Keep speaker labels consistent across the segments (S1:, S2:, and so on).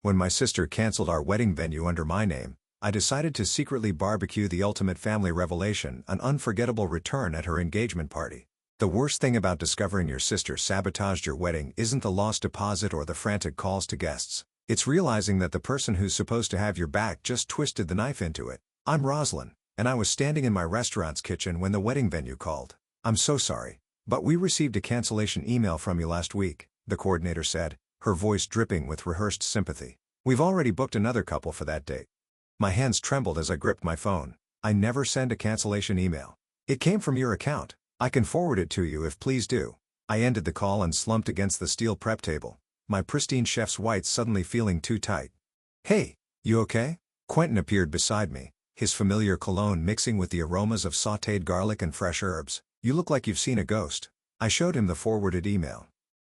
S1: When my sister canceled our wedding venue under my name, I decided to secretly barbecue the ultimate family revelation, an unforgettable return at her engagement party. The worst thing about discovering your sister sabotaged your wedding isn't the lost deposit or the frantic calls to guests. It's realizing that the person who's supposed to have your back just twisted the knife into it. I'm Rosalind, and I was standing in my restaurant's kitchen when the wedding venue called. "I'm so sorry, but we received a cancellation email from you last week," the coordinator said, her voice dripping with rehearsed sympathy. "We've already booked another couple for that date." My hands trembled as I gripped my phone. "I never send a cancellation email. It came from your account. I can forward it to you if please do." I ended the call and slumped against the steel prep table, my pristine chef's whites suddenly feeling too tight. "Hey, you okay?" Quentin appeared beside me, his familiar cologne mixing with the aromas of sautéed garlic and fresh herbs. "You look like you've seen a ghost." I showed him the forwarded email.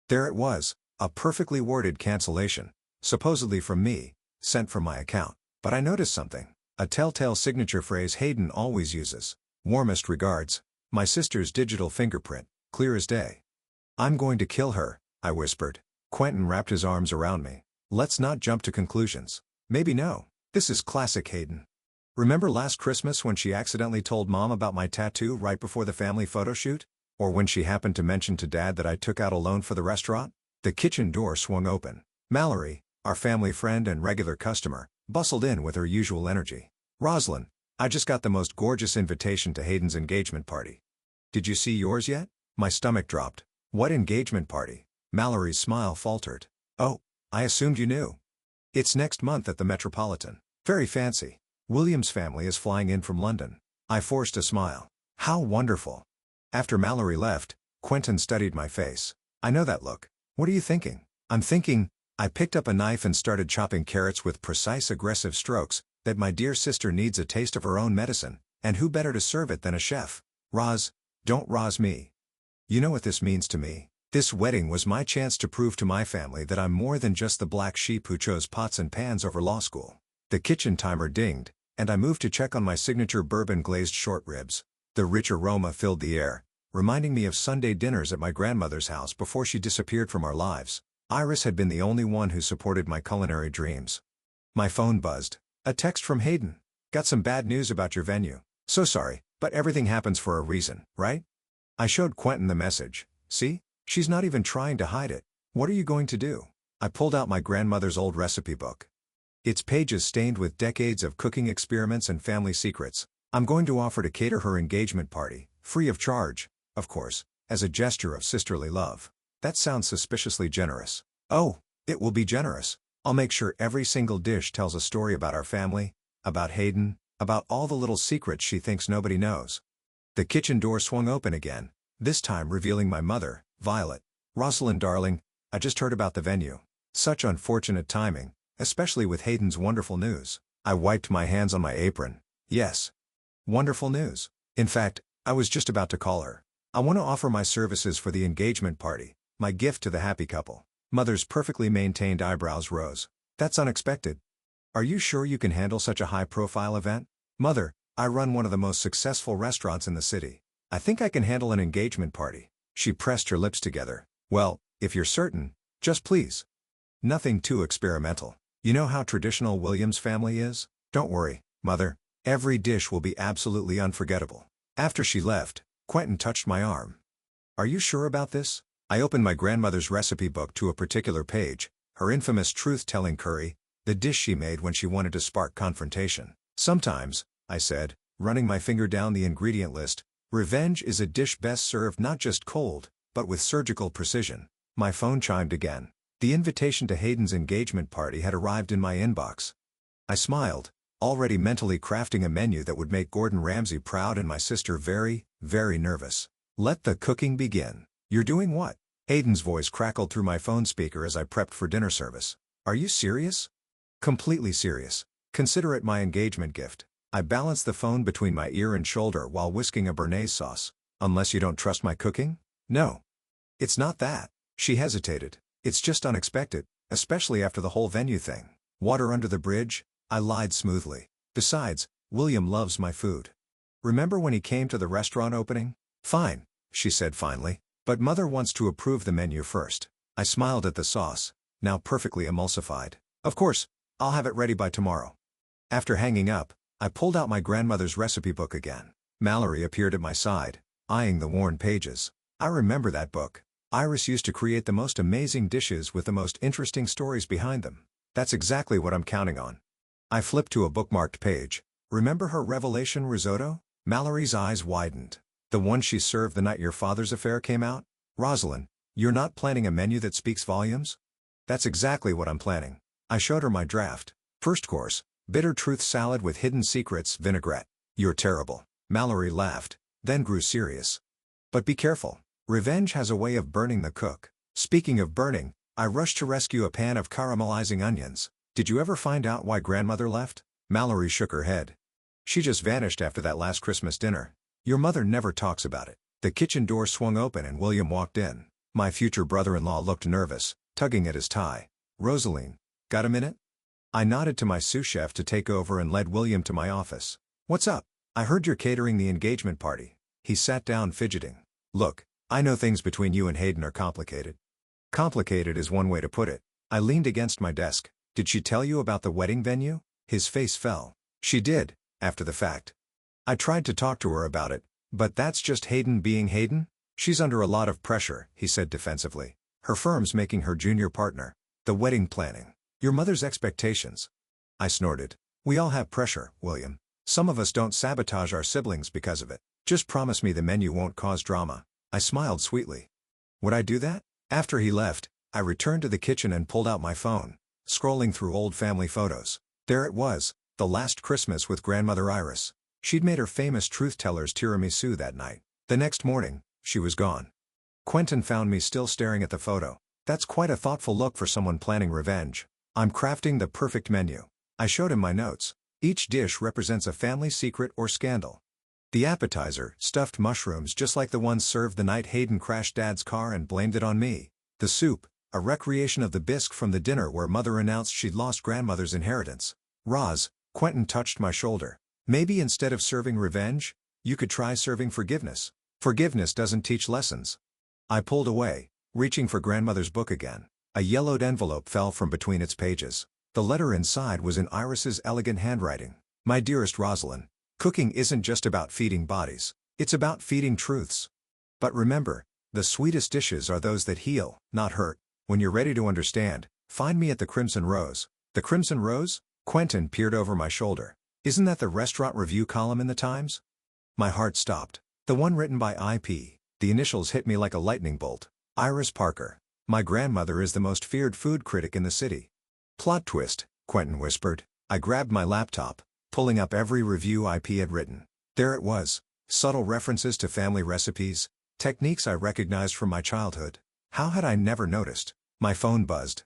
S1: There it was, a perfectly worded cancellation, supposedly from me, sent from my account. But I noticed something, a telltale signature phrase Hayden always uses. "Warmest regards." My sister's digital fingerprint, clear as day. "I'm going to kill her," I whispered. Quentin wrapped his arms around me. "Let's not jump to conclusions." "Maybe no. This is classic Hayden. Remember last Christmas when she accidentally told Mom about my tattoo right before the family photo shoot? Or when she happened to mention to Dad that I took out a loan for the restaurant?" The kitchen door swung open. Mallory, our family friend and regular customer, bustled in with her usual energy. "Rosalind, I just got the most gorgeous invitation to Hayden's engagement party. Did you see yours yet?" My stomach dropped. "What engagement party?" Mallory's smile faltered. "Oh, I assumed you knew. It's next month at the Metropolitan. Very fancy. William's family is flying in from London." I forced a smile. "How wonderful." After Mallory left, Quentin studied my face. "I know that look. What are you thinking?" "I'm thinking," I picked up a knife and started chopping carrots with precise aggressive strokes, "that my dear sister needs a taste of her own medicine, and who better to serve it than a chef?" Don't Roz me. You know what this means to me. This wedding was my chance to prove to my family that I'm more than just the black sheep who chose pots and pans over law school. The kitchen timer dinged, and I moved to check on my signature bourbon-glazed short ribs. The rich aroma filled the air, reminding me of Sunday dinners at my grandmother's house before she disappeared from our lives. Iris had been the only one who supported my culinary dreams. My phone buzzed. A text from Hayden. "Got some bad news about your venue. So sorry, but everything happens for a reason, right?" I showed Quentin the message. "See? She's not even trying to hide it. What are you going to do?" I pulled out my grandmother's old recipe book. Its pages stained with decades of cooking experiments and family secrets. "I'm going to offer to cater her engagement party, free of charge, of course, as a gesture of sisterly love." That sounds suspiciously generous. "Oh, it will be generous. I'll make sure every single dish tells a story about our family, about Hayden, about all the little secrets she thinks nobody knows." The kitchen door swung open again, this time revealing my mother, Violet. "Rosalind darling, I just heard about the venue. Such unfortunate timing, especially with Hayden's wonderful news." I wiped my hands on my apron. "Yes. Wonderful news. In fact, I was just about to call her. I want to offer my services for the engagement party, my gift to the happy couple." Mother's perfectly maintained eyebrows rose. "That's unexpected. Are you sure you can handle such a high-profile event?" "Mother, I run one of the most successful restaurants in the city. I think I can handle an engagement party." She pressed her lips together. "Well, if you're certain, just please. Nothing too experimental. You know how traditional Williams' family is? Don't worry, Mother. Every dish will be absolutely unforgettable." After she left, Quentin touched my arm. "Are you sure about this?" I opened my grandmother's recipe book to a particular page, her infamous truth-telling curry, the dish she made when she wanted to spark confrontation. "Sometimes," I said, running my finger down the ingredient list, "revenge is a dish best served not just cold, but with surgical precision." My phone chimed again. The invitation to Hayden's engagement party had arrived in my inbox. I smiled, already mentally crafting a menu that would make Gordon Ramsay proud and my sister very, very nervous. "Let the cooking begin." "You're doing what?" Hayden's voice crackled through my phone speaker as I prepped for dinner service. "Are you serious?" "Completely serious. Consider it my engagement gift." I balanced the phone between my ear and shoulder while whisking a béarnaise sauce. "Unless you don't trust my cooking?" "No. It's not that." She hesitated. "It's just unexpected, especially after the whole venue thing." "Water under the bridge?" I lied smoothly. "Besides, William loves my food. Remember when he came to the restaurant opening?" "Fine," she said finally. "But Mother wants to approve the menu first." I smiled at the sauce, now perfectly emulsified. Of course, I'll have it ready by tomorrow. After hanging up, I pulled out my grandmother's recipe book again. Mallory appeared at my side, eyeing the worn pages. I remember that book. Iris used to create the most amazing dishes with the most interesting stories behind them. That's exactly what I'm counting on. I flipped to a bookmarked page. Remember her revelation risotto? Mallory's eyes widened. The one she served the night your father's affair came out? Rosalind, you're not planning a menu that speaks volumes? That's exactly what I'm planning. I showed her my draft. First course, bitter truth salad with hidden secrets vinaigrette. You're terrible. Mallory laughed, then grew serious. But be careful. Revenge has a way of burning the cook. Speaking of burning, I rushed to rescue a pan of caramelizing onions. Did you ever find out why grandmother left? Mallory shook her head. She just vanished after that last Christmas dinner. Your mother never talks about it. The kitchen door swung open and William walked in. My future brother-in-law looked nervous, tugging at his tie. Rosaline, got a minute? I nodded to my sous chef to take over and led William to my office. What's up? I heard you're catering the engagement party. He sat down fidgeting. Look, I know things between you and Hayden are complicated. Complicated is one way to put it. I leaned against my desk. Did she tell you about the wedding venue? His face fell. She did, after the fact. I tried to talk to her about it, but that's just Hayden being Hayden. She's under a lot of pressure, he said defensively. Her firm's making her junior partner. The wedding planning. Your mother's expectations. I snorted. We all have pressure, William. Some of us don't sabotage our siblings because of it. Just promise me the menu won't cause drama. I smiled sweetly. Would I do that? After he left, I returned to the kitchen and pulled out my phone, scrolling through old family photos. There it was, the last Christmas with grandmother Iris. She'd made her famous truth-teller's tiramisu that night. The next morning, she was gone. Quentin found me still staring at the photo. That's quite a thoughtful look for someone planning revenge. I'm crafting the perfect menu. I showed him my notes. Each dish represents a family secret or scandal. The appetizer, stuffed mushrooms just like the ones served the night Hayden crashed Dad's car and blamed it on me. The soup, a recreation of the bisque from the dinner where Mother announced she'd lost grandmother's inheritance. Roz, Quentin touched my shoulder. Maybe instead of serving revenge, you could try serving forgiveness. Forgiveness doesn't teach lessons. I pulled away, reaching for grandmother's book again. A yellowed envelope fell from between its pages. The letter inside was in Iris's elegant handwriting. My dearest Rosalind, cooking isn't just about feeding bodies. It's about feeding truths. But remember, the sweetest dishes are those that heal, not hurt. When you're ready to understand, find me at the Crimson Rose. The Crimson Rose? Quentin peered over my shoulder. Isn't that the restaurant review column in the Times? My heart stopped. The one written by IP. The initials hit me like a lightning bolt. Iris Parker. My grandmother is the most feared food critic in the city. Plot twist, Quentin whispered. I grabbed my laptop, pulling up every review IP had written. There it was. Subtle references to family recipes, techniques I recognized from my childhood. How had I never noticed? My phone buzzed.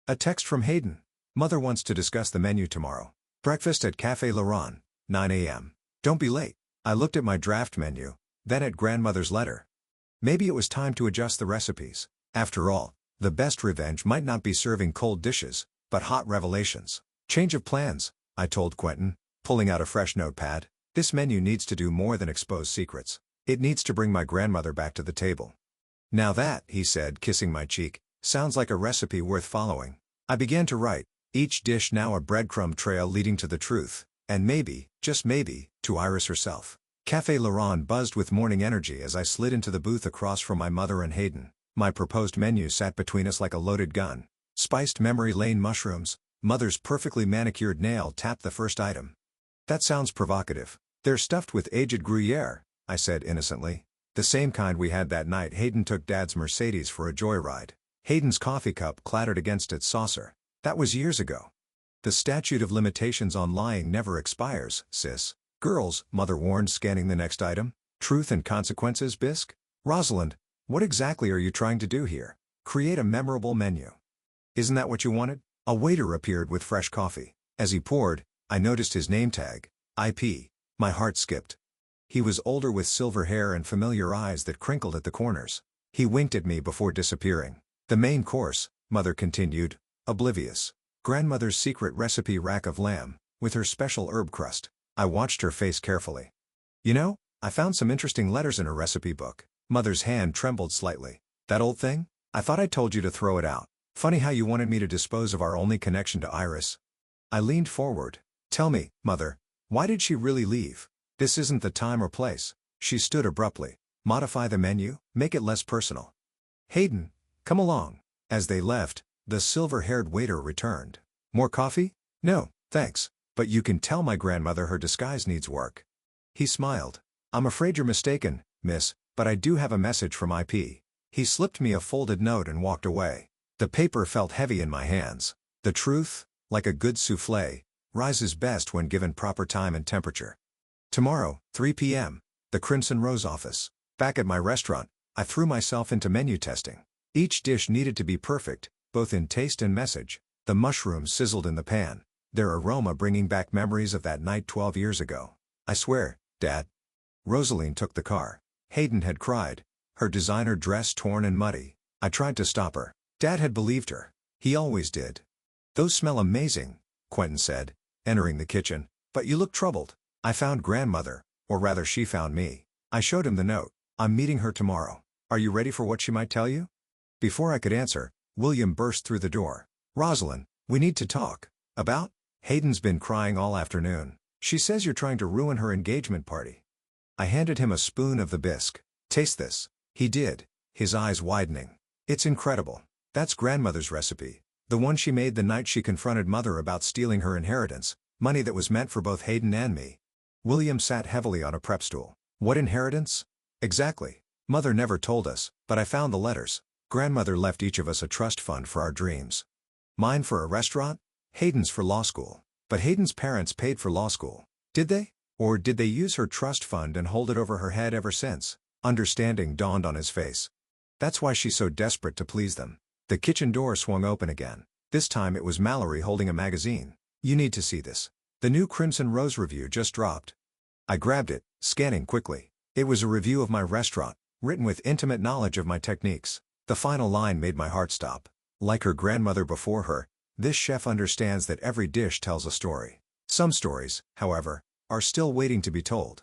S1: A text from Hayden. Mother wants to discuss the menu tomorrow. Breakfast at Café Laurent, 9 a.m. Don't be late. I looked at my draft menu, then at grandmother's letter. Maybe it was time to adjust the recipes. After all, the best revenge might not be serving cold dishes, but hot revelations. Change of plans, I told Quentin, pulling out a fresh notepad. This menu needs to do more than expose secrets. It needs to bring my grandmother back to the table. Now that, he said, kissing my cheek, sounds like a recipe worth following. I began to write, each dish now a breadcrumb trail leading to the truth, and maybe, just maybe, to Iris herself. Café Laurent buzzed with morning energy as I slid into the booth across from my mother and Hayden. My proposed menu sat between us like a loaded gun. Spiced memory lane mushrooms, Mother's perfectly manicured nail tapped the first item. That sounds provocative. They're stuffed with aged Gruyere, I said innocently. The same kind we had that night Hayden took Dad's Mercedes for a joyride. Hayden's coffee cup clattered against its saucer. That was years ago. The statute of limitations on lying never expires, sis. Girls, Mother warned, scanning the next item. Truth and consequences, bisque? Rosalind, what exactly are you trying to do here? Create a memorable menu. Isn't that what you wanted? A waiter appeared with fresh coffee. As he poured, I noticed his name tag, IP. My heart skipped. He was older with silver hair and familiar eyes that crinkled at the corners. He winked at me before disappearing. The main course, Mother continued, oblivious. Grandmother's secret recipe rack of lamb, with her special herb crust. I watched her face carefully. You know, I found some interesting letters in her recipe book. Mother's hand trembled slightly. That old thing? I thought I told you to throw it out. Funny how you wanted me to dispose of our only connection to Iris. I leaned forward. Tell me, Mother, why did she really leave? This isn't the time or place. She stood abruptly. Modify the menu, make it less personal. Hayden, come along. As they left, the silver-haired waiter returned. More coffee? No, thanks, but you can tell my grandmother her disguise needs work. He smiled. I'm afraid you're mistaken, miss, but I do have a message from IP. He slipped me a folded note and walked away. The paper felt heavy in my hands. The truth, like a good soufflé, rises best when given proper time and temperature. Tomorrow, 3 p.m., the Crimson Rose office. Back at my restaurant, I threw myself into menu testing. Each dish needed to be perfect, both in taste and message. The mushrooms sizzled in the pan, their aroma bringing back memories of that night 12 years ago. I swear, Dad. Rosaline took the car. Hayden had cried, her designer dress torn and muddy. I tried to stop her. Dad had believed her. He always did. Those smell amazing, Quentin said, entering the kitchen, but you look troubled. I found grandmother, or rather she found me. I showed him the note. I'm meeting her tomorrow. Are you ready for what she might tell you? Before I could answer, William burst through the door. Rosalind, we need to talk. About? Hayden's been crying all afternoon. She says you're trying to ruin her engagement party. I handed him a spoon of the bisque. Taste this. He did, his eyes widening. It's incredible. That's grandmother's recipe. The one she made the night she confronted Mother about stealing her inheritance, money that was meant for both Hayden and me. William sat heavily on a prep stool. What inheritance? Exactly. Mother never told us, but I found the letters. Grandmother left each of us a trust fund for our dreams. Mine for a restaurant, Hayden's for law school. But Hayden's parents paid for law school. Did they? Or did they use her trust fund and hold it over her head ever since? Understanding dawned on his face. That's why she's so desperate to please them. The kitchen door swung open again. This time it was Mallory holding a magazine. You need to see this. The new Crimson Rose review just dropped. I grabbed it, scanning quickly. It was a review of my restaurant, written with intimate knowledge of my techniques. The final line made my heart stop. Like her grandmother before her, this chef understands that every dish tells a story. Some stories, however, are still waiting to be told.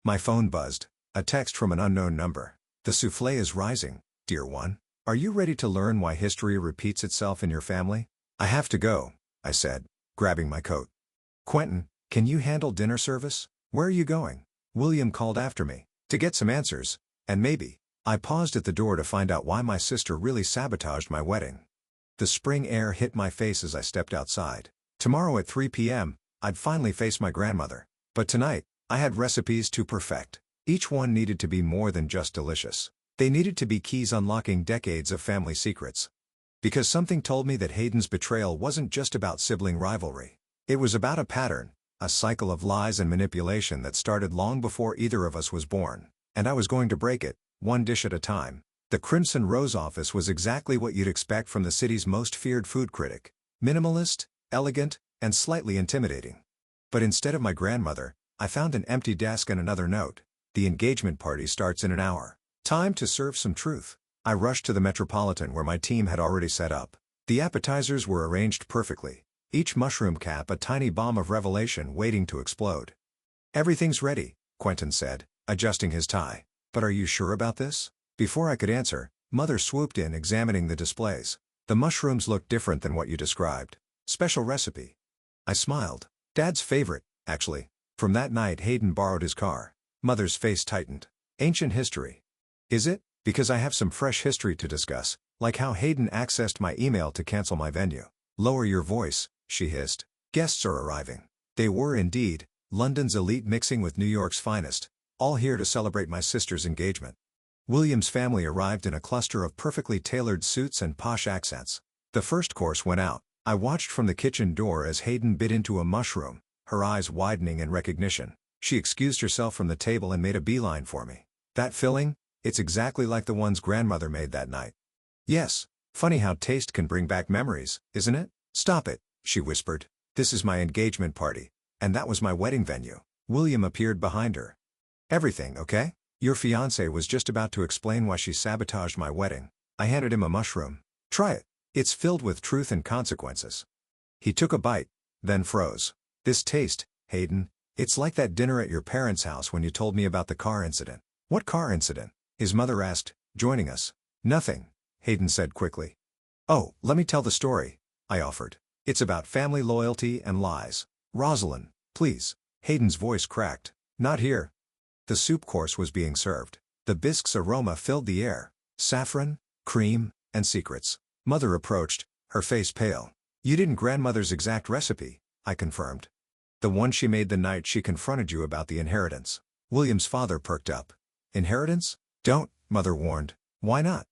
S1: My phone buzzed. A text from an unknown number. The soufflé is rising, dear one. Are you ready to learn why history repeats itself in your family? I have to go, I said, grabbing my coat. Quentin, can you handle dinner service? Where are you going? William called after me. To get some answers, and maybe. I paused at the door to find out why my sister really sabotaged my wedding. The spring air hit my face as I stepped outside. Tomorrow at 3 p.m., I'd finally face my grandmother. But tonight, I had recipes to perfect. Each one needed to be more than just delicious. They needed to be keys unlocking decades of family secrets. Because something told me that Hayden's betrayal wasn't just about sibling rivalry. It was about a pattern, a cycle of lies and manipulation that started long before either of us was born. And I was going to break it, one dish at a time. The Crimson Rose office was exactly what you'd expect from the city's most feared food critic. Minimalist, elegant, and slightly intimidating. But instead of my grandmother, I found an empty desk and another note. The engagement party starts in an hour. Time to serve some truth. I rushed to the Metropolitan where my team had already set up. The appetizers were arranged perfectly. Each mushroom cap a tiny bomb of revelation waiting to explode. Everything's ready, Quentin said, adjusting his tie. But are you sure about this? Before I could answer, Mother swooped in examining the displays. The mushrooms looked different than what you described. Special recipe. I smiled. Dad's favorite, actually. From that night Hayden borrowed his car. Mother's face tightened. Ancient history. Is it? Because I have some fresh history to discuss, like how Hayden accessed my email to cancel my venue. Lower your voice, she hissed. Guests are arriving. They were indeed, London's elite mixing with New York's finest, all here to celebrate my sister's engagement. William's family arrived in a cluster of perfectly tailored suits and posh accents. The first course went out. I watched from the kitchen door as Hayden bit into a mushroom, her eyes widening in recognition. She excused herself from the table and made a beeline for me. That filling? It's exactly like the ones grandmother made that night. Yes, funny how taste can bring back memories, isn't it? Stop it, she whispered. This is my engagement party. And that was my wedding venue. William appeared behind her. Everything okay? Your fiancé was just about to explain why she sabotaged my wedding. I handed him a mushroom. Try it. It's filled with truth and consequences. He took a bite, then froze. This taste, Hayden, it's like that dinner at your parents' house when you told me about the car incident. What car incident? His mother asked, joining us. Nothing, Hayden said quickly. Oh, let me tell the story, I offered. It's about family loyalty and lies. Rosalind, please. Hayden's voice cracked. Not here. The soup course was being served. The bisque's aroma filled the air. Saffron, cream, and secrets. Mother approached, her face pale. You didn't grandmother's exact recipe, I confirmed. The one she made the night she confronted you about the inheritance. William's father perked up. Inheritance? Don't, Mother warned. Why not?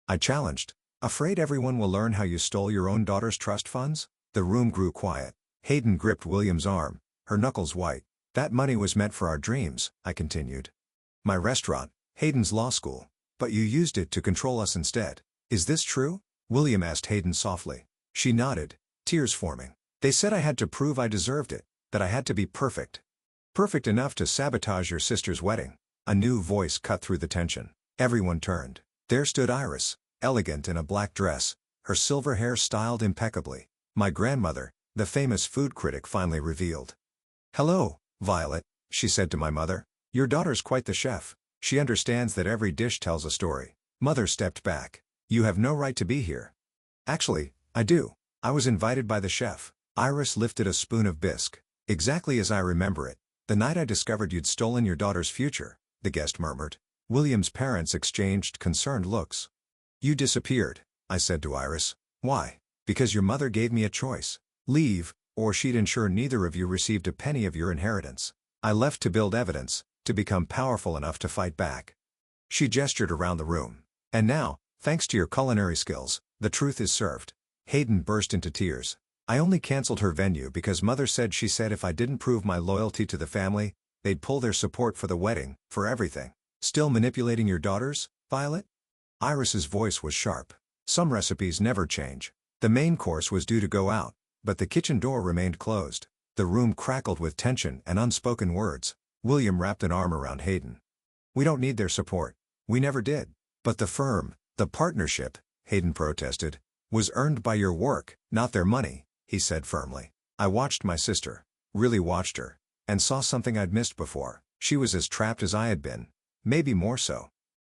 S1: I challenged. Afraid everyone will learn how you stole your own daughter's trust funds? The room grew quiet. Hayden gripped William's arm, her knuckles white. That money was meant for our dreams, I continued. My restaurant, Hayden's law school. But you used it to control us instead. Is this true? William asked Hayden softly. She nodded, tears forming. They said I had to prove I deserved it, that I had to be perfect. Perfect enough to sabotage your sister's wedding. A new voice cut through the tension. Everyone turned. There stood Iris, elegant in a black dress, her silver hair styled impeccably. My grandmother, the famous food critic, finally revealed. Hello, Violet, she said to my mother. Your daughter's quite the chef. She understands that every dish tells a story. Mother stepped back. You have no right to be here. Actually, I do. I was invited by the chef. Iris lifted a spoon of bisque. Exactly as I remember it. The night I discovered you'd stolen your daughter's future, the guest murmured. William's parents exchanged concerned looks. You disappeared, I said to Iris. Why? Because your mother gave me a choice. Leave, or she'd ensure neither of you received a penny of your inheritance. I left to build evidence, to become powerful enough to fight back. She gestured around the room. And now, thanks to your culinary skills, the truth is served. Hayden burst into tears. I only canceled her venue because Mother said if I didn't prove my loyalty to the family, they'd pull their support for the wedding, for everything. Still manipulating your daughters, Violet? Iris's voice was sharp. Some recipes never change. The main course was due to go out, but the kitchen door remained closed. The room crackled with tension and unspoken words. William wrapped an arm around Hayden. We don't need their support. We never did. But the firm, the partnership, Hayden protested, was earned by your work, not their money, he said firmly. I watched my sister, really watched her, and saw something I'd missed before. She was as trapped as I had been. Maybe more so.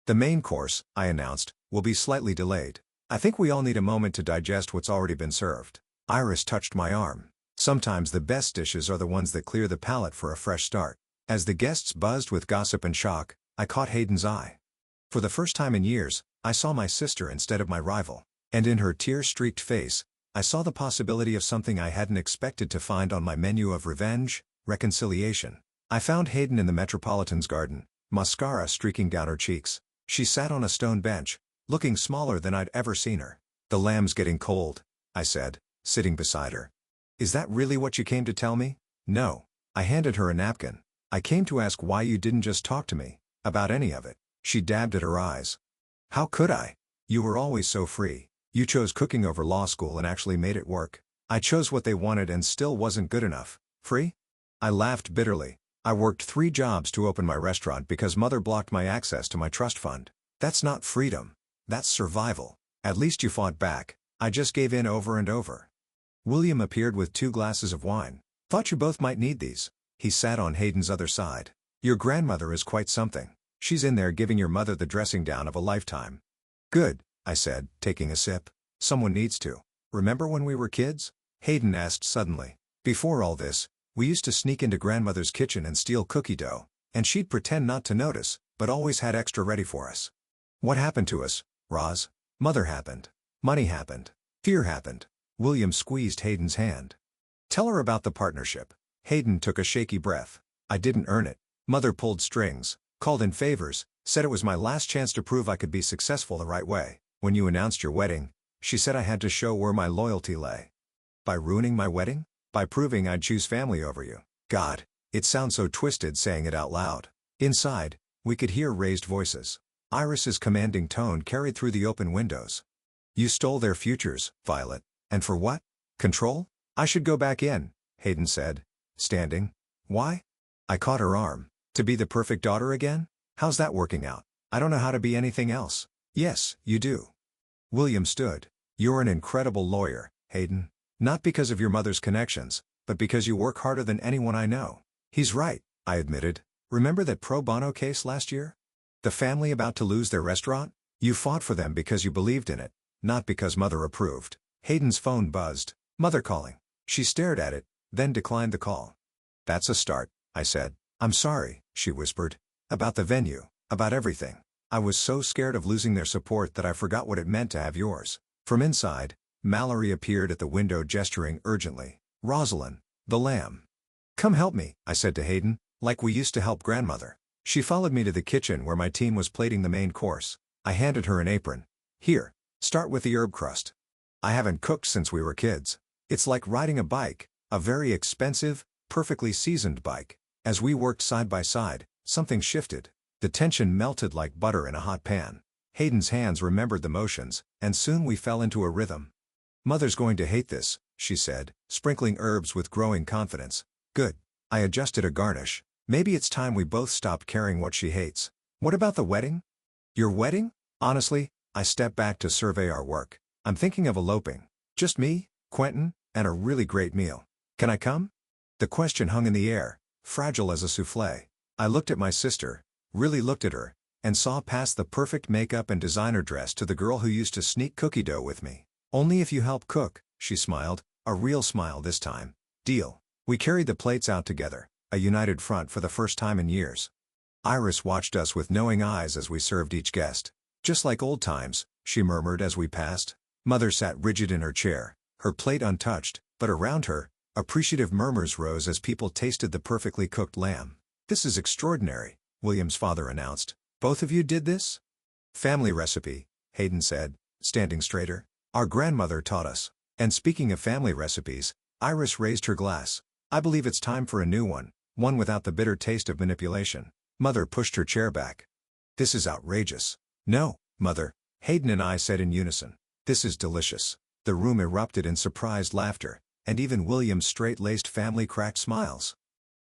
S1: The main course, I announced, will be slightly delayed. I think we all need a moment to digest what's already been served. Iris touched my arm. Sometimes the best dishes are the ones that clear the palate for a fresh start. As the guests buzzed with gossip and shock, I caught Hayden's eye. For the first time in years, I saw my sister instead of my rival. And in her tear-streaked face, I saw the possibility of something I hadn't expected to find on my menu of revenge, reconciliation. I found Hayden in the Metropolitan's garden, mascara streaking down her cheeks. She sat on a stone bench, looking smaller than I'd ever seen her. The lamb's getting cold, I said, sitting beside her. Is that really what you came to tell me? No. I handed her a napkin. I came to ask why you didn't just talk to me, about any of it. She dabbed at her eyes. How could I? You were always so free. You chose cooking over law school and actually made it work. I chose what they wanted and still wasn't good enough. Free? I laughed bitterly. I worked 3 jobs to open my restaurant because Mother blocked my access to my trust fund. That's not freedom. That's survival. At least you fought back. I just gave in over and over. William appeared with 2 glasses of wine. Thought you both might need these. He sat on Hayden's other side. Your grandmother is quite something. She's in there giving your mother the dressing down of a lifetime. Good, I said, taking a sip. Someone needs to. Remember when we were kids? Hayden asked suddenly. Before all this, we used to sneak into grandmother's kitchen and steal cookie dough, and she'd pretend not to notice, but always had extra ready for us. What happened to us, Roz? Mother happened. Money happened. Fear happened. William squeezed Hayden's hand. Tell her about the partnership. Hayden took a shaky breath. I didn't earn it. Mother pulled strings, called in favors, said it was my last chance to prove I could be successful the right way. When you announced your wedding, she said I had to show where my loyalty lay. By ruining my wedding? By proving I'd choose family over you. God, it sounds so twisted saying it out loud. Inside, we could hear raised voices. Iris's commanding tone carried through the open windows. You stole their futures, Violet. And for what? Control? I should go back in, Hayden said, standing. Why? I caught her arm. To be the perfect daughter again? How's that working out? I don't know how to be anything else. Yes, you do. William stood. You're an incredible lawyer, Hayden. Not because of your mother's connections, but because you work harder than anyone I know. He's right, I admitted. Remember that pro bono case last year? The family about to lose their restaurant? You fought for them because you believed in it. not because Mother approved. Hayden's phone buzzed. Mother calling. She stared at it, then declined the call. That's a start, I said. I'm sorry, she whispered. About the venue, about everything. I was so scared of losing their support that I forgot what it meant to have yours. From inside, Mallory appeared at the window gesturing urgently. Rosalind, the lamb. Come help me, I said to Hayden, like we used to help grandmother. She followed me to the kitchen where my team was plating the main course. I handed her an apron. Here, start with the herb crust. I haven't cooked since we were kids. It's like riding a bike, a very expensive, perfectly seasoned bike. As we worked side by side, something shifted. The tension melted like butter in a hot pan. Hayden's hands remembered the motions, and soon we fell into a rhythm. Mother's going to hate this, she said, sprinkling herbs with growing confidence. Good. I adjusted a garnish. Maybe it's time we both stopped caring what she hates. What about the wedding? Your wedding? Honestly, I stepped back to survey our work. I'm thinking of eloping. Just me, Quentin, and a really great meal. Can I come? The question hung in the air, fragile as a souffle. I looked at my sister, really looked at her, and saw past the perfect makeup and designer dress to the girl who used to sneak cookie dough with me. Only if you help cook, she smiled, a real smile this time. Deal. We carried the plates out together, a united front for the first time in years. Iris watched us with knowing eyes as we served each guest. Just like old times, she murmured as we passed. Mother sat rigid in her chair, her plate untouched, but around her, appreciative murmurs rose as people tasted the perfectly cooked lamb. This is extraordinary, William's father announced. Both of you did this? Family recipe, Hayden said, standing straighter. Our grandmother taught us. And speaking of family recipes, Iris raised her glass. I believe it's time for a new one without the bitter taste of manipulation. Mother pushed her chair back. This is outrageous. No, Mother, Hayden and I said in unison. This is delicious. The room erupted in surprised laughter, and even William's straight-laced family cracked smiles.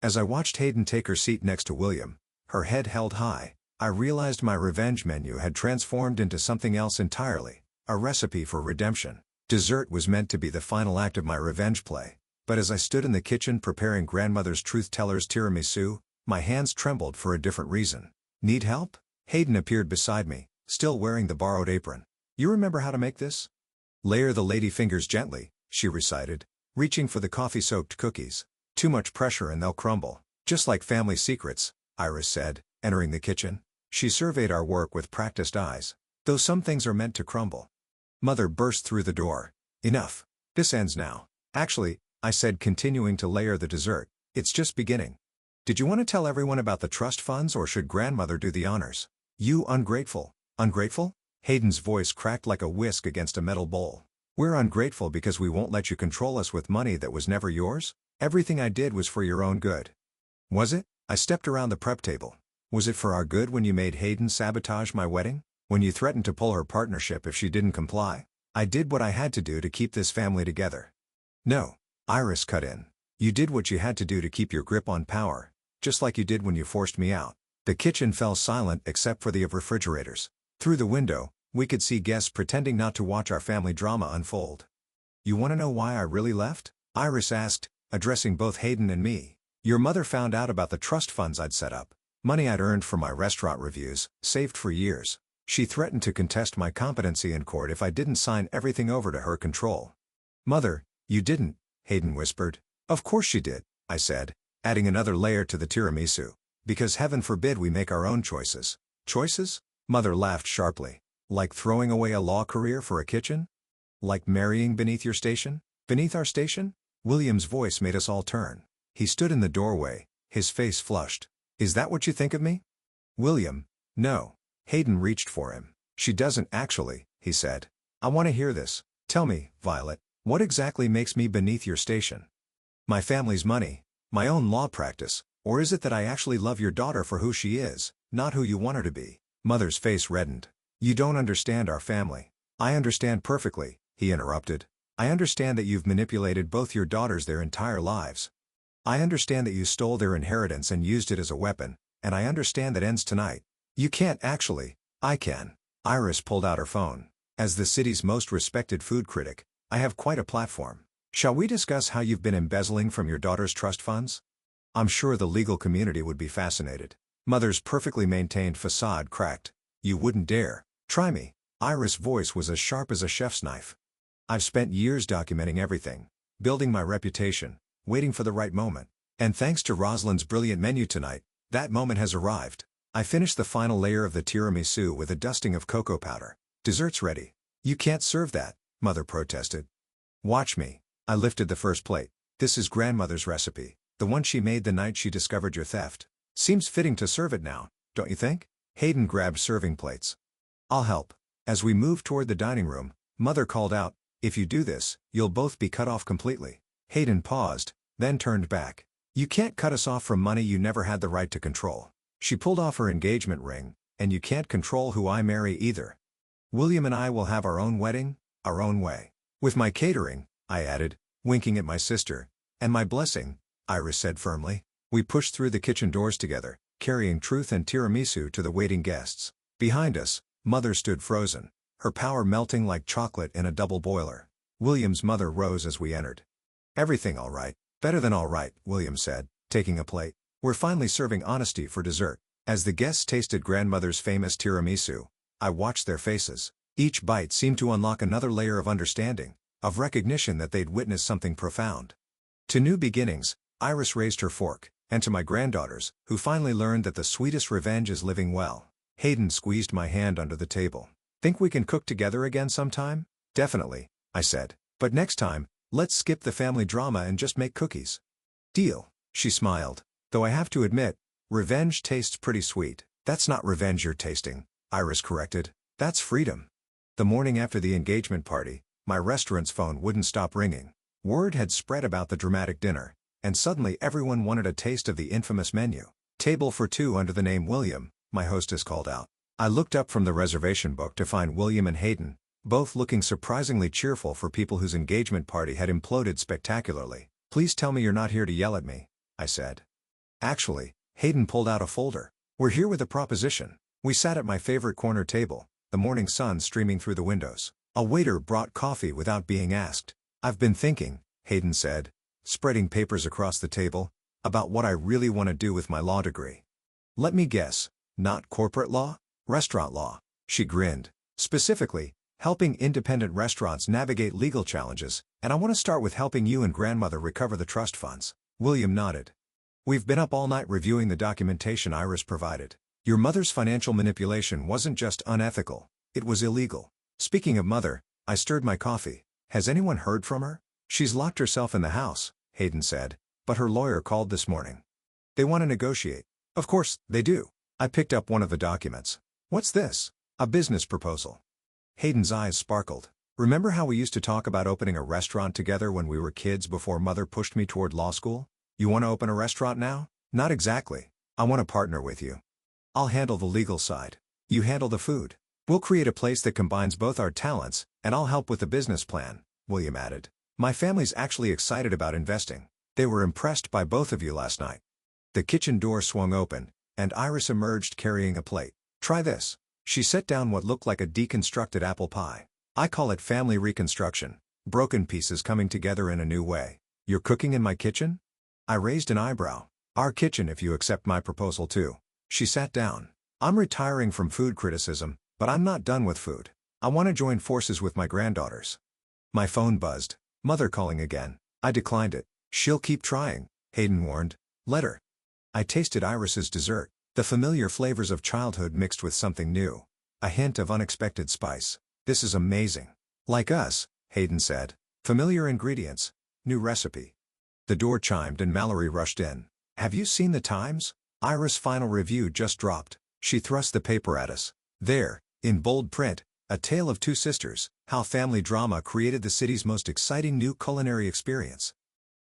S1: As I watched Hayden take her seat next to William, her head held high, I realized my revenge menu had transformed into something else entirely, a recipe for redemption. Dessert was meant to be the final act of my revenge play, but as I stood in the kitchen preparing grandmother's truth-teller's tiramisu, my hands trembled for a different reason. Need help? Hayden appeared beside me, still wearing the borrowed apron. You remember how to make this? Layer the lady fingers gently, she recited, reaching for the coffee-soaked cookies. Too much pressure and they'll crumble. Just like family secrets, Iris said, entering the kitchen. She surveyed our work with practiced eyes. Though some things are meant to crumble. Mother burst through the door. Enough. This ends now. Actually, I said, continuing to layer the dessert, it's just beginning. Did you want to tell everyone about the trust funds, or should grandmother do the honors? You ungrateful. Ungrateful? Hayden's voice cracked like a whisk against a metal bowl. We're ungrateful because we won't let you control us with money that was never yours? Everything I did was for your own good. Was it? I stepped around the prep table. Was it for our good when you made Hayden sabotage my wedding? When you threatened to pull her partnership if she didn't comply? I did what I had to do to keep this family together. No. Iris cut in. You did what you had to do to keep your grip on power, just like you did when you forced me out. The kitchen fell silent except for the of refrigerators. Through the window, we could see guests pretending not to watch our family drama unfold. You want to know why I really left? Iris asked, addressing both Hayden and me. Your mother found out about the trust funds I'd set up. Money I'd earned from my restaurant reviews, saved for years. She threatened to contest my competency in court if I didn't sign everything over to her control. Mother, you didn't, Hayden whispered. Of course she did, I said, adding another layer to the tiramisu. Because heaven forbid we make our own choices. Choices? Mother laughed sharply. Like throwing away a law career for a kitchen? Like marrying beneath your station? Beneath our station? William's voice made us all turn. He stood in the doorway, his face flushed. Is that what you think of me? William, no. Hayden reached for him. She doesn't actually, he said. I want to hear this. Tell me, Violet, what exactly makes me beneath your station? My family's money, my own law practice, or is it that I actually love your daughter for who she is, not who you want her to be? Mother's face reddened. You don't understand our family. I understand perfectly, he interrupted. I understand that you've manipulated both your daughters their entire lives. I understand that you stole their inheritance and used it as a weapon, and I understand that ends tonight. You can't actually. I can. Iris pulled out her phone. As the city's most respected food critic, I have quite a platform. Shall we discuss how you've been embezzling from your daughter's trust funds? I'm sure the legal community would be fascinated. Mother's perfectly maintained facade cracked. You wouldn't dare. Try me. Iris' voice was as sharp as a chef's knife. I've spent years documenting everything, building my reputation, waiting for the right moment. And thanks to Rosalind's brilliant menu tonight, that moment has arrived. I finished the final layer of the tiramisu with a dusting of cocoa powder. Dessert's ready. You can't serve that, Mother protested. Watch me. I lifted the first plate. This is grandmother's recipe, the one she made the night she discovered your theft. Seems fitting to serve it now, don't you think? Hayden grabbed serving plates. I'll help. As we moved toward the dining room, Mother called out, if you do this, you'll both be cut off completely. Hayden paused, then turned back. You can't cut us off from money you never had the right to control. She pulled off her engagement ring, and you can't control who I marry either. William and I will have our own wedding, our own way. With my catering, I added, winking at my sister. And my blessing, Iris said firmly. We pushed through the kitchen doors together, carrying truth and tiramisu to the waiting guests. Behind us, Mother stood frozen, her power melting like chocolate in a double boiler. William's mother rose as we entered. Everything all right? Better than all right, William said, taking a plate. We're finally serving honesty for dessert. As the guests tasted grandmother's famous tiramisu, I watched their faces. Each bite seemed to unlock another layer of understanding, of recognition that they'd witnessed something profound. To new beginnings, Iris raised her fork, and to my granddaughters, who finally learned that the sweetest revenge is living well. Hayden squeezed my hand under the table. Think we can cook together again sometime? Definitely, I said. But next time, let's skip the family drama and just make cookies. Deal, she smiled. Though I have to admit, revenge tastes pretty sweet. That's not revenge you're tasting, Iris corrected. That's freedom. The morning after the engagement party, my restaurant's phone wouldn't stop ringing. Word had spread about the dramatic dinner, and suddenly everyone wanted a taste of the infamous menu. Table for two under the name William, my hostess called out. I looked up from the reservation book to find William and Hayden, both looking surprisingly cheerful for people whose engagement party had imploded spectacularly. Please tell me you're not here to yell at me, I said. Actually, Hayden pulled out a folder. We're here with a proposition. We sat at my favorite corner table, the morning sun streaming through the windows. A waiter brought coffee without being asked. I've been thinking, Hayden said, spreading papers across the table, about what I really want to do with my law degree. Let me guess, not corporate law? Restaurant law. She grinned. Specifically, helping independent restaurants navigate legal challenges, and I want to start with helping you and grandmother recover the trust funds. William nodded. We've been up all night reviewing the documentation Iris provided. Your mother's financial manipulation wasn't just unethical, it was illegal. Speaking of mother, I stirred my coffee. Has anyone heard from her? She's locked herself in the house, Hayden said, but her lawyer called this morning. They want to negotiate. Of course, they do. I picked up one of the documents. What's this? A business proposal. Hayden's eyes sparkled. Remember how we used to talk about opening a restaurant together when we were kids before mother pushed me toward law school? You want to open a restaurant now? Not exactly. I want to partner with you. I'll handle the legal side. You handle the food. We'll create a place that combines both our talents, and I'll help with the business plan, William added. My family's actually excited about investing. They were impressed by both of you last night. The kitchen door swung open, and Iris emerged carrying a plate. Try this. She set down what looked like a deconstructed apple pie. I call it family reconstruction, broken pieces coming together in a new way. You're cooking in my kitchen? I raised an eyebrow. Our kitchen if you accept my proposal too. She sat down. I'm retiring from food criticism, but I'm not done with food. I want to join forces with my granddaughters. My phone buzzed. Mother calling again. I declined it. She'll keep trying, Hayden warned. Let her. I tasted Iris's dessert. The familiar flavors of childhood mixed with something new. A hint of unexpected spice. This is amazing. Like us, Hayden said. Familiar ingredients. New recipe. The door chimed and Mallory rushed in. Have you seen the Times? Iris' final review just dropped. She thrust the paper at us. There, in bold print, A Tale of Two Sisters, How Family Drama Created the City's Most Exciting New Culinary Experience.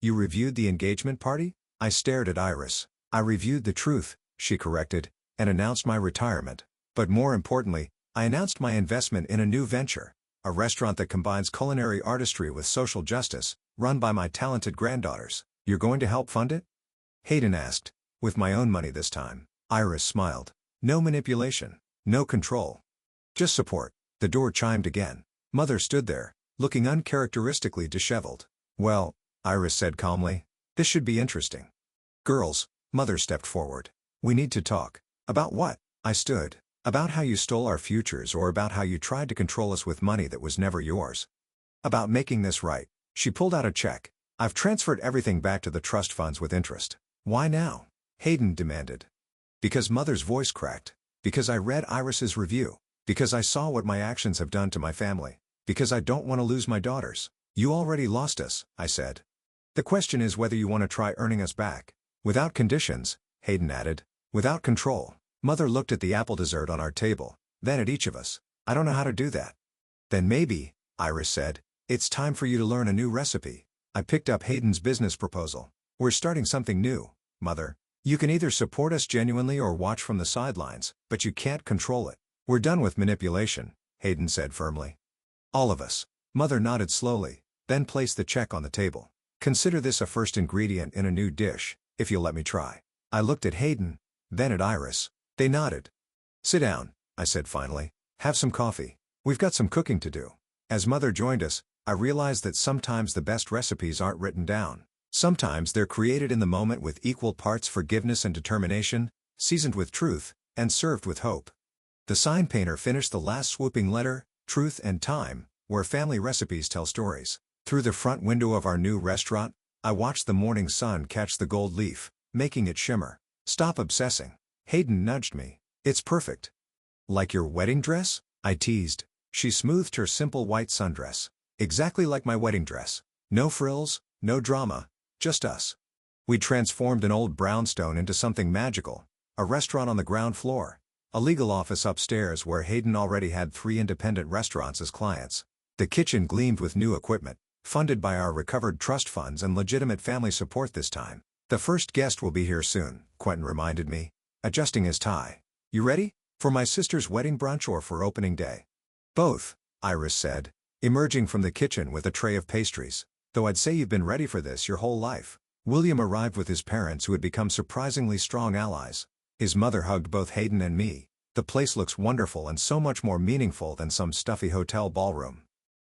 S1: You reviewed the engagement party? I stared at Iris. I reviewed the truth, she corrected, and announced my retirement. But more importantly, I announced my investment in a new venture, a restaurant that combines culinary artistry with social justice, run by my talented granddaughters. You're going to help fund it? Hayden asked. With my own money this time. Iris smiled. No manipulation, no control. Just support. The door chimed again. Mother stood there, looking uncharacteristically disheveled. Well, Iris said calmly, this should be interesting. Girls, Mother stepped forward. We need to talk. About what? I stood. About how you stole our futures or about how you tried to control us with money that was never yours. About making this right. She pulled out a check. I've transferred everything back to the trust funds with interest. Why now? Hayden demanded. Because Mother's voice cracked. Because I read Iris's review. Because I saw what my actions have done to my family. Because I don't want to lose my daughters. You already lost us, I said. The question is whether you want to try earning us back. Without conditions, Hayden added. Without control. Mother looked at the apple dessert on our table, then at each of us. I don't know how to do that. Then maybe, Iris said, it's time for you to learn a new recipe. I picked up Hayden's business proposal. We're starting something new, Mother. You can either support us genuinely or watch from the sidelines, but you can't control it. We're done with manipulation, Hayden said firmly. All of us. Mother nodded slowly, then placed the check on the table. Consider this a first ingredient in a new dish, if you'll let me try. I looked at Hayden, then at Iris. They nodded. Sit down, I said finally. Have some coffee. We've got some cooking to do. As Mother joined us, I realized that sometimes the best recipes aren't written down. Sometimes they're created in the moment with equal parts forgiveness and determination, seasoned with truth, and served with hope. The sign painter finished the last swooping letter, truth and time, where family recipes tell stories. Through the front window of our new restaurant, I watched the morning sun catch the gold leaf, making it shimmer. Stop obsessing. Hayden nudged me. It's perfect. Like your wedding dress? I teased. She smoothed her simple white sundress. Exactly like my wedding dress. No frills, no drama, just us. We transformed an old brownstone into something magical. A restaurant on the ground floor. A legal office upstairs where Hayden already had 3 independent restaurants as clients. The kitchen gleamed with new equipment, funded by our recovered trust funds and legitimate family support this time. The first guest will be here soon, Quentin reminded me, adjusting his tie. You ready? For my sister's wedding brunch or for opening day? Both, Iris said, emerging from the kitchen with a tray of pastries. Though I'd say you've been ready for this your whole life. William arrived with his parents who had become surprisingly strong allies. His mother hugged both Hayden and me. The place looks wonderful and so much more meaningful than some stuffy hotel ballroom.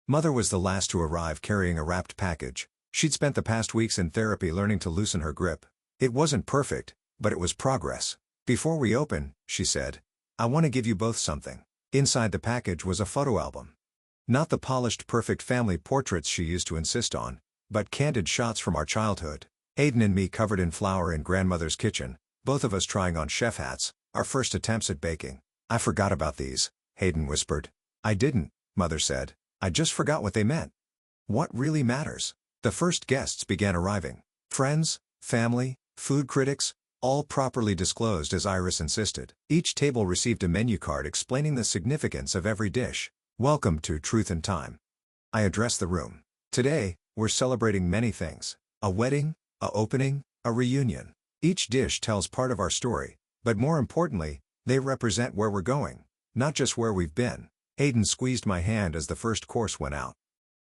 S1: Mother was the last to arrive carrying a wrapped package. She'd spent the past weeks in therapy learning to loosen her grip. It wasn't perfect, but it was progress. Before we open, she said, I want to give you both something. Inside the package was a photo album. Not the polished perfect family portraits she used to insist on, but candid shots from our childhood. Hayden and me covered in flour in grandmother's kitchen, both of us trying on chef hats, our first attempts at baking. I forgot about these, Hayden whispered. I didn't, Mother said. I just forgot what they meant. What really matters? The first guests began arriving. Friends, family, food critics, all properly disclosed as Iris insisted. Each table received a menu card explaining the significance of every dish. Welcome to Truth and Time. I addressed the room. Today, we're celebrating many things. A wedding, a opening, a reunion. Each dish tells part of our story, but more importantly, they represent where we're going, not just where we've been. Hayden squeezed my hand as the first course went out.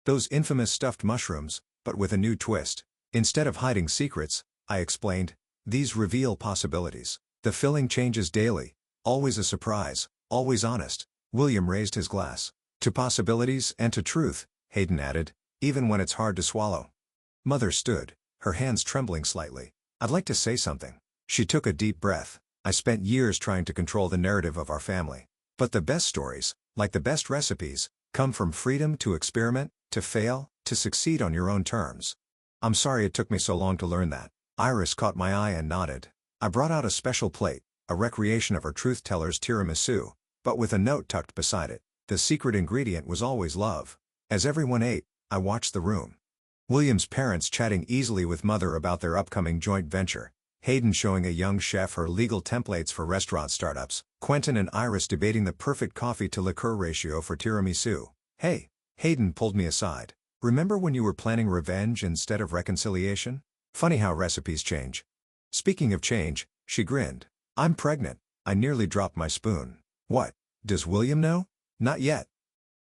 S1: Those infamous stuffed mushrooms, but with a new twist. Instead of hiding secrets, I explained, these reveal possibilities. The filling changes daily, always a surprise, always honest. William raised his glass. To possibilities and to truth, Hayden added, even when it's hard to swallow. Mother stood, her hands trembling slightly. I'd like to say something. She took a deep breath. I spent years trying to control the narrative of our family. But the best stories, like the best recipes, come from freedom to experiment, to fail, to succeed on your own terms. I'm sorry it took me so long to learn that. Iris caught my eye and nodded. I brought out a special plate, a recreation of her truth-teller's tiramisu, but with a note tucked beside it. The secret ingredient was always love. As everyone ate, I watched the room. William's parents chatting easily with Mother about their upcoming joint venture. Hayden showing a young chef her legal templates for restaurant startups. Quentin and Iris debating the perfect coffee-to-liqueur ratio for tiramisu. Hey, Hayden pulled me aside. Remember when you were planning revenge instead of reconciliation? Funny how recipes change. Speaking of change, she grinned. I'm pregnant. I nearly dropped my spoon. What? Does William know? Not yet.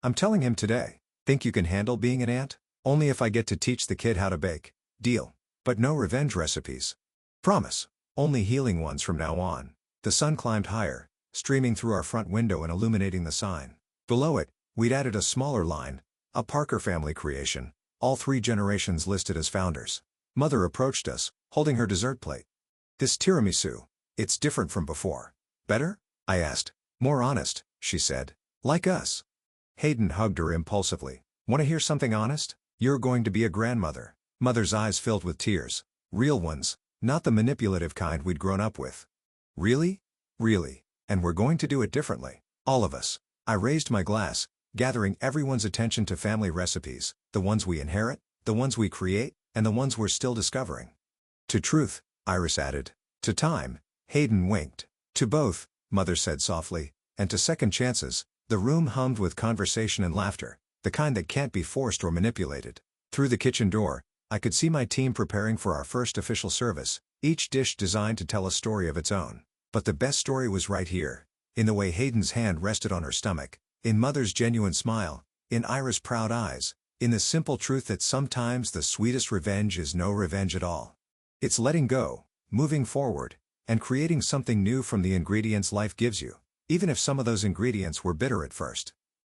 S1: I'm telling him today. Think you can handle being an aunt? Only if I get to teach the kid how to bake. Deal. But no revenge recipes. Promise. Only healing ones from now on. The sun climbed higher, streaming through our front window and illuminating the sign. Below it, we'd added a smaller line, a Parker family creation, all 3 generations listed as founders. Mother approached us, holding her dessert plate. This tiramisu, it's different from before. Better? I asked. More honest, she said. Like us. Hayden hugged her impulsively. Want to hear something honest? You're going to be a grandmother. Mother's eyes filled with tears. Real ones, not the manipulative kind we'd grown up with. Really? Really. And we're going to do it differently. All of us. I raised my glass, gathering everyone's attention to family recipes, the ones we inherit, the ones we create, and the ones we're still discovering. To truth, Iris added. To time, Hayden winked. To both, Mother said softly, and to second chances. The room hummed with conversation and laughter, the kind that can't be forced or manipulated. Through the kitchen door, I could see my team preparing for our first official service, each dish designed to tell a story of its own. But the best story was right here, in the way Hayden's hand rested on her stomach, in Mother's genuine smile, in Iris' proud eyes, in the simple truth that sometimes the sweetest revenge is no revenge at all. It's letting go, moving forward, and creating something new from the ingredients life gives you, even if some of those ingredients were bitter at first.